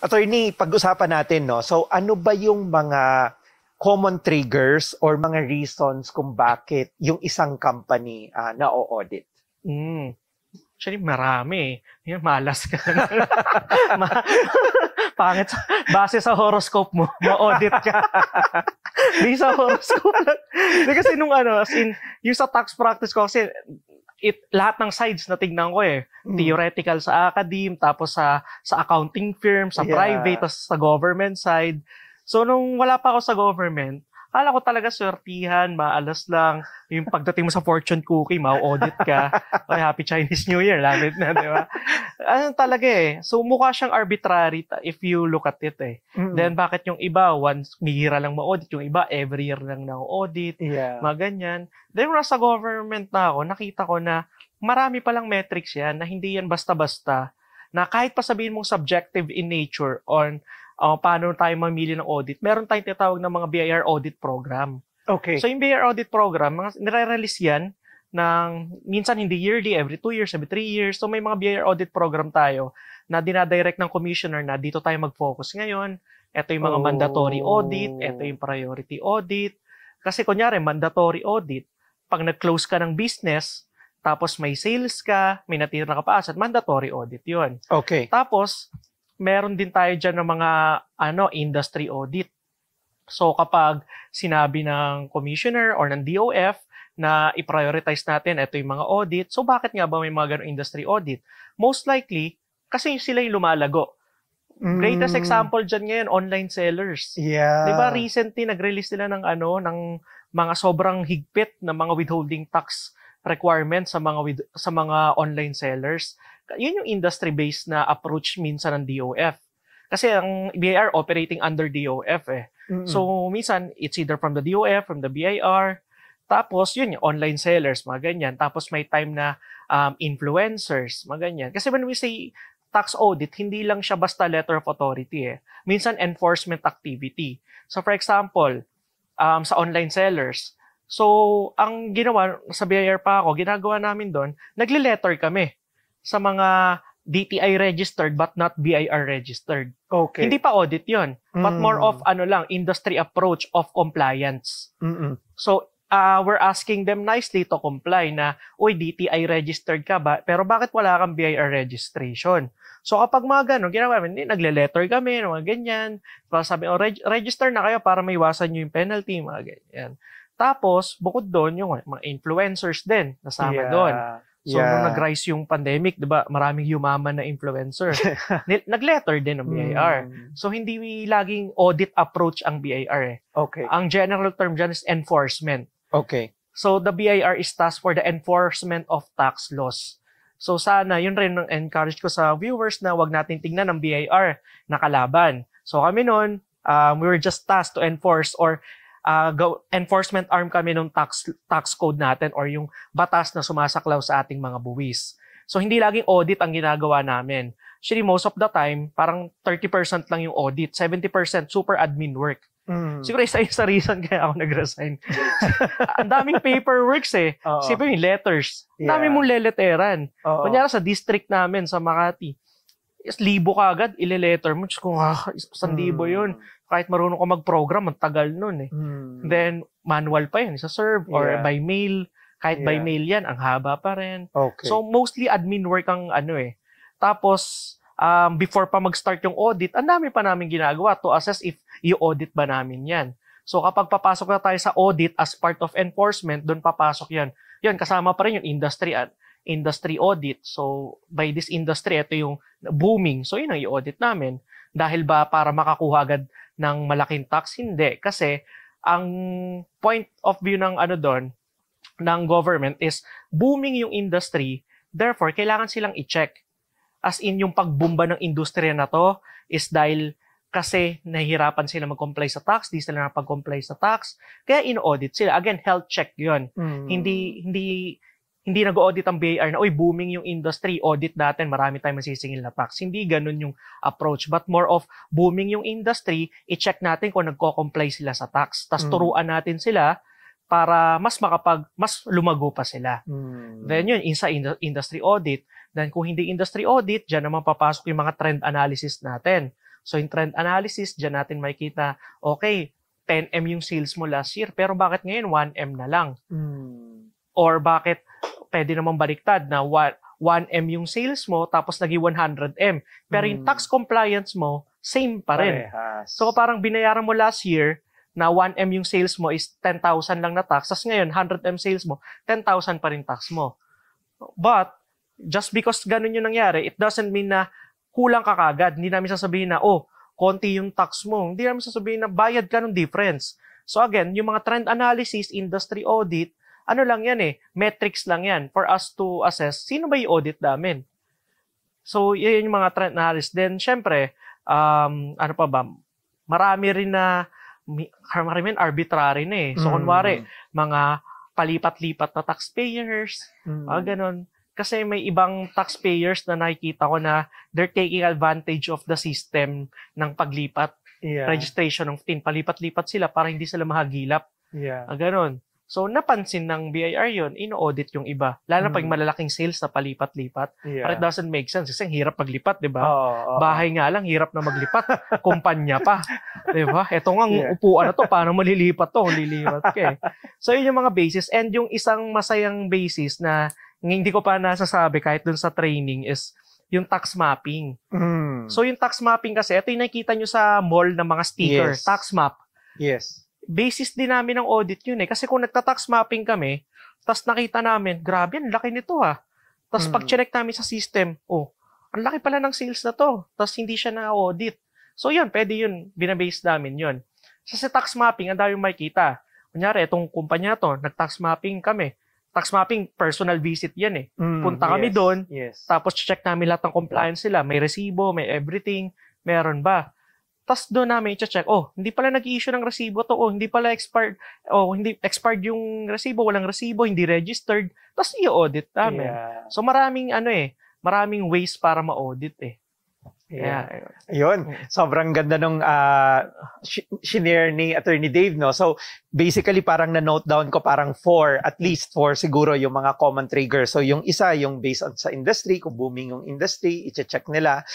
Attorney, pag-usapan natin, no? So, ano ba yung mga common triggers or mga reasons kung bakit yung isang company na-audit? Actually, marami eh. Yan, malas ka na. Ma- Pangit. Base sa horoscope mo, ma-audit ka. Di sa horoscope lang. Di kasi nung as in, yung sa tax practice ko kasi, lahat ng sides na tignan ko eh. Theoretical sa academe, tapos sa accounting firm, sa private, tapos sa government side. So, nung wala pa ako sa government, akala ko talaga swertihan, maalas lang. Yung pagdating mo sa fortune cookie, ma-audit ka. Okay, Happy Chinese New Year, lapit na, di ba? Ano talaga eh. So, mukha siyang arbitrary if you look at it eh. Then, bakit yung iba, once mihira lang ma-audit, yung iba, every year lang na-audit, mga ganyan. Then, nung nasa government na ako, nakita ko na marami palang metrics yan, na hindi yan basta-basta, na kahit pa sabihin mong subjective in nature on paano tayo mamili ng audit, meron tayong tinatawag ng mga BIR audit program. Okay. So, yung BIR audit program, nire-release yan ng, minsan hindi yearly, every 2 years, every 3 years. So, may mga BIR audit program tayo na dinadirect ng commissioner na dito tayo mag-focus ngayon. Ito yung mga mandatory audit, ito yung priority audit. Kasi kunyari, mandatory audit, pag nag-close ka ng business, tapos may sales ka, may natira ka pa asset, mandatory audit yun. Okay. Tapos, meron din tayo dyan ng mga industry audit. So kapag sinabi ng commissioner or ng DOF na i-prioritize natin ito yung mga audit, so bakit nga ba may mga ganong industry audit? Most likely, kasi sila yung lumalago. Greatest example dyan ngayon, online sellers. Yeah. Diba recently nag-release sila ng ng mga sobrang higpit na mga withholding tax requirements sa mga online sellers. Yun yung industry-based na approach minsan ng DOF. Kasi ang BIR operating under DOF eh. So, minsan, it's either from the DOF, from the BIR, tapos yun, yung online sellers, mga ganyan. Tapos may time na influencers, mga ganyan. Kasi when we say tax audit, hindi lang siya basta letter of authority eh. Minsan, enforcement activity. So, for example, sa online sellers, so, ang ginawa, sa BIR pa ako, ginagawa namin doon, nagle-letter kami sa mga DTI registered but not BIR registered. Okay. Hindi pa audit yon, but more of industry approach of compliance. So, we're asking them nicely to comply na, uy, DTI registered ka ba? Pero bakit wala kang BIR registration? So, kapag mga ganun, ginawa namin, nagle-letter kami, mga ganyan. Sabi, register na kayo para maiwasan nyo yung penalty, mga ganyan. Tapos, bukod doon, yung mga influencers din, nasama doon. So, nung nag-rise yung pandemic, di ba, maraming yumaman na influencer. Nag-letter din ng BIR. So, hindi laging audit approach ang BIR eh. Okay. Ang general term dyan is enforcement. Okay. So, the BIR is tasked for the enforcement of tax laws. So, sana, yun rin ang encourage ko sa viewers na wag natin tingnan ng BIR na kalaban. So, kami noon, we were just tasked to enforce or enforcement arm kami ng tax code natin or yung batas na sumasaklaw sa ating mga buwis. So, hindi laging audit ang ginagawa namin. Actually, most of the time, parang 30% lang yung audit, 70% super admin work. Siguro isa yung sa reason kaya ako nag-resign. Ang daming paperworks eh. Siyempre yung letters. Ang dami mong leleteran. Kunyari sa district namin, sa Makati, libo ka agad, ile-letter mo. Diyos ko, 1,000 yun. Kahit marunong ka mag-program, ang tagal nun eh. Then, manual pa yun, isa-serve or by mail. Kahit by mail yan, ang haba pa rin. Okay. So, mostly admin work ang eh. Tapos, before pa mag-start yung audit, ang dami pa namin ginagawa to assess if i-audit ba namin yan. So, kapag papasok na tayo sa audit as part of enforcement, doon papasok yan. Yan, kasama pa rin yung industry audit. So, by this industry, ito yung booming. So, yun ang i-audit namin. Dahil ba para makakuha agad ng malaking tax? Hindi. Kasi, ang point of view ng doon, ng government is booming yung industry. Therefore, kailangan silang i-check. As in, yung pagbumba ng industriya na to is dahil kasi nahihirapan sila mag-comply sa tax, di sila napag-comply sa tax, kaya in-audit sila. Again, health check yun. Hindi nag-audit ang BIR na, uy, booming yung industry, audit natin, marami tayong masisingil na tax. Hindi ganun yung approach, but more of booming yung industry, i-check natin kung nagko-comply sila sa tax. Tapos turuan natin sila para mas lumago pa sila. Then yun, isa industry audit. Then kung hindi industry audit, dyan naman papasok yung mga trend analysis natin. So yung trend analysis, dyan natin makikita, okay, 10M yung sales mo last year, pero bakit ngayon 1M na lang? Or bakit pwede naman baliktad na 1M yung sales mo tapos naging 100M. Pero yung tax compliance mo, same pa rin. Parehas. So parang binayaran mo last year na 1M yung sales mo is 10,000 lang na tax. Tapos ngayon, 100M sales mo, 10,000 pa rin tax mo. But, just because ganun yung nangyari, it doesn't mean na kulang ka kagad. Hindi namin sasabihin na, oh, konti yung tax mo. Hindi namin sasabihin na bayad ka ng difference. So again, yung mga trend analysis, industry audit, ano lang yan metrics lang yan for us to assess sino ba yung audit namin. So, yun yung mga trend analysis. Then, syempre, ano pa ba, marami rin arbitrary na So, kunwari, mga palipat-lipat na taxpayers, ganun. Kasi may ibang taxpayers na nakikita ko na they're taking advantage of the system ng paglipat, registration ng TIN. Palipat-lipat sila para hindi sila mahagilap. Ganun. So, napansin ng BIR yun, ino-audit yung iba. Lalo na pag malalaking sales na palipat-lipat. But it doesn't make sense. Kasi ang hirap maglipat, di ba? Bahay nga lang, hirap na maglipat. Kumpanya pa. Di ba? Ito nga, upuan na to. Paano malilipat to? Lilipat ka So, yun yung mga basis. And yung isang masayang basis na hindi ko pa nasasabi kahit dun sa training is yung tax mapping. So, yung tax mapping kasi, ito yung nakikita nyo sa mall ng mga sticker. Tax map. Basis din namin ng audit yun Kasi kung nagta-tax mapping kami, tas nakita namin, grabe, ang laki nito Tas pag-check namin sa system, ang laki pala ng sales na to. Tas hindi siya na-audit. So yun, pwede yun, binabase namin yun. So sa tax mapping, ang dami makikita. Kunyari, itong kumpanya to, nag-tax mapping kami. Tax mapping, personal visit yan Punta kami doon, tapos check namin lahat ng compliance sila. May resibo, may everything, meron ba? Tapos doon namin i-check, hindi pala nag-i-issue ng resibo to, hindi pala expired, hindi expired yung resibo, walang resibo, hindi registered. Tapos i-audit namin. So maraming maraming ways para ma-audit Yun. Sobrang ganda nung shinare ni Attorney Dave, no? So, basically, parang na-note down ko parang at least four siguro yung mga common triggers. So, yung isa, yung based on sa industry, kung booming yung industry, i-check nila.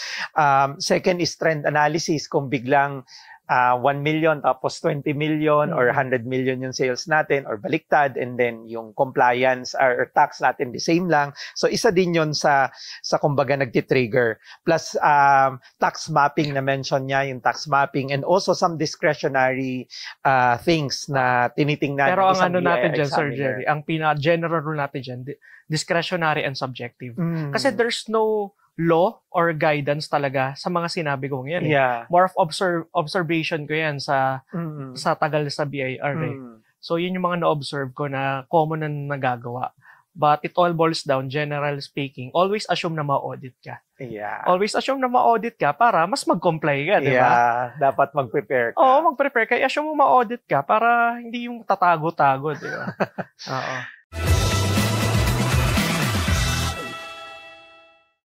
Second is trend analysis, kung biglang 1 million tapos 20 million or 100 million yung sales natin or baliktad, and then yung compliance or tax natin the same lang. So isa din yun sa kumbaga nagti-trigger. Plus tax mapping na mention niya, yung tax mapping, and also some discretionary things na tinitingnan. Pero ang natin dyan, Sir Jerry, ang general rule natin dyan, discretionary and subjective. Kasi there's no law or guidance talaga sa mga sinabi ko ngayon. More of observation ko yan sa tagal sa BIR. So, yun yung mga na-observe ko na common na nagagawa. But it all boils down, generally speaking, always assume na ma-audit ka. Always assume na ma-audit ka para mas mag-comply ka, di ba? Dapat mag-prepare ka. Oo, mag-prepare ka. I-assume mo ma-audit ka para hindi yung tatago-tago, di ba? Oo.